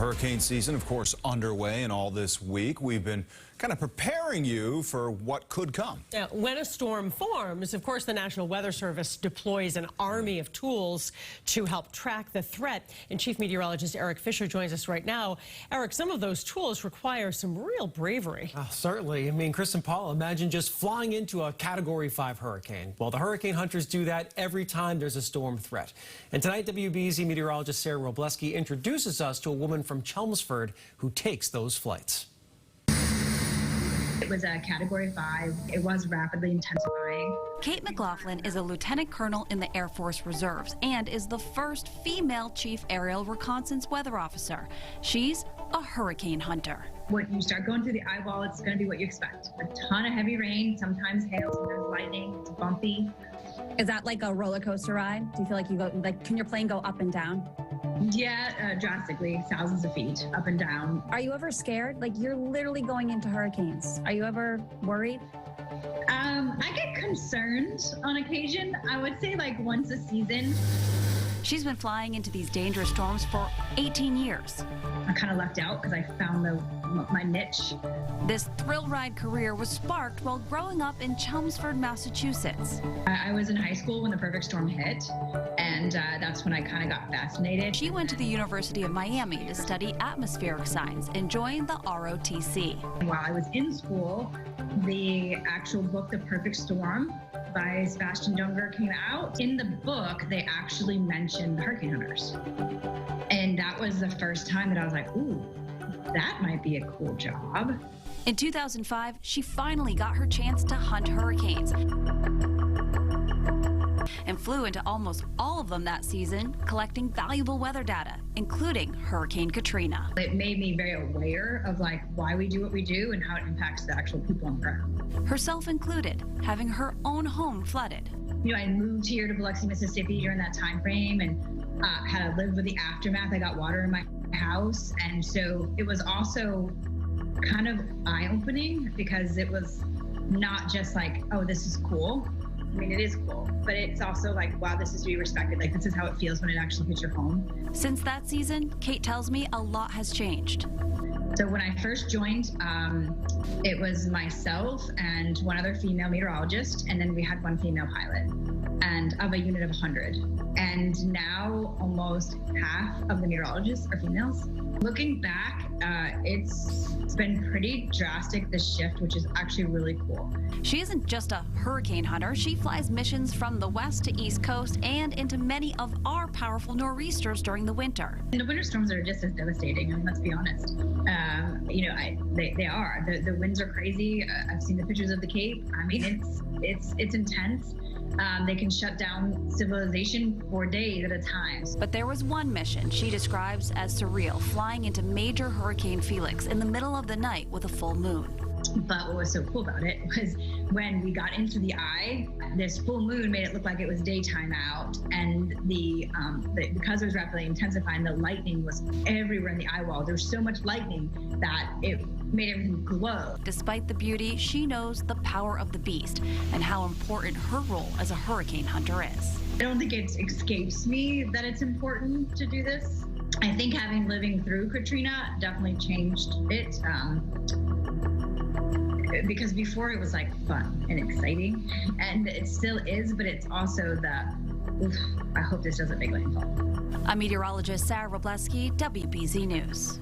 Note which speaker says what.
Speaker 1: Hurricane season, of course, underway, and all this week we've been kind of preparing you for what could come.
Speaker 2: Now, when a storm forms, of course, the National Weather Service deploys an army of tools to help track the threat. And Chief Meteorologist Eric Fisher joins us right now. Eric, some of those tools require some real bravery.
Speaker 3: Certainly. I mean, Chris and Paul, imagine just flying into a Category 5 hurricane. Well, the hurricane hunters do that every time there's a storm threat. And tonight, WBZ meteorologist Wroblewski introduces us to a woman from Chelmsford who takes those flights.
Speaker 4: It was a Category 5. It was rapidly intensifying.
Speaker 5: Kate McLaughlin is a lieutenant colonel in the Air Force Reserves and is the first female chief aerial reconnaissance weather officer. She's a hurricane hunter.
Speaker 4: When you start going through the eyewall, it's going to be what you expect. A ton of heavy rain, sometimes hail, sometimes lightning. It's bumpy.
Speaker 6: Is that like a roller coaster ride? Do you feel like you go, like, can your plane go up and down?
Speaker 4: Yeah, drastically, thousands of feet up and down.
Speaker 6: Are you ever scared? Like, you're literally going into hurricanes. Are you ever worried?
Speaker 4: I get concerned on occasion. I would say like once a season.
Speaker 5: She's been flying into these dangerous storms for 18 years.
Speaker 4: I kind of lucked out because I found my niche.
Speaker 5: This thrill ride career was sparked while growing up in Chelmsford, Massachusetts.
Speaker 4: I was in high school when the perfect storm hit, and that's when I kind of got fascinated.
Speaker 5: She went to the University of Miami to study atmospheric science and joined the ROTC.
Speaker 4: While I was in school, the actual book, The Perfect Storm, by Sebastian Junger came out. In the book, they actually mentioned hurricane hunters. And that was the first time that I was like, ooh, that might be a cool job.
Speaker 5: In 2005, she finally got her chance to hunt hurricanes and flew into almost all of them that season, collecting valuable weather data, including Hurricane Katrina.
Speaker 4: It made me very aware of like why we do what we do and how it impacts the actual people on the ground.
Speaker 5: Herself included, having her own home flooded.
Speaker 4: You know, I moved here to Biloxi, Mississippi during that time frame and had to live with the aftermath. I got water in my house, and so it was also kind of eye-opening because it was not just like, oh, this is cool. I mean, it is cool, but it's also like, wow, this is to be respected. Like, this is how it feels when it actually hits your home.
Speaker 5: Since that season, Kate tells me a lot has changed.
Speaker 4: So when I first joined, it was myself and one other female meteorologist, and then we had one female pilot, and of a unit of 100. And now almost half of the meteorologists are females. Looking back, it's been pretty drastic, this shift, which is actually really cool.
Speaker 5: She isn't just a hurricane hunter. She flies missions from the west to east coast and into many of our powerful nor'easters during the winter.
Speaker 4: And the winter storms are just as devastating, I mean, let's be honest. You know, they are. The winds are crazy. I've seen the pictures of the Cape. I mean, it's intense. They can shut down civilization for days at a time.
Speaker 5: But there was one mission she describes as surreal, flying into major Hurricane Felix in the middle of the night with a full moon.
Speaker 4: But what was so cool about it was when we got into the eye, this full moon made it look like it was daytime out, and because it was rapidly intensifying, the lightning was everywhere in the eye wall. There was so much lightning that it made everything glow.
Speaker 5: Despite the beauty, she knows the power of the beast and how important her role as a hurricane hunter is.
Speaker 4: I don't think it escapes me that it's important to do this. I think having living through Katrina definitely changed it. Because before it was like fun and exciting, and it still is, but it's also the, I hope this doesn't make landfall.
Speaker 5: I'm meteorologist Wroblewski, WBZ News.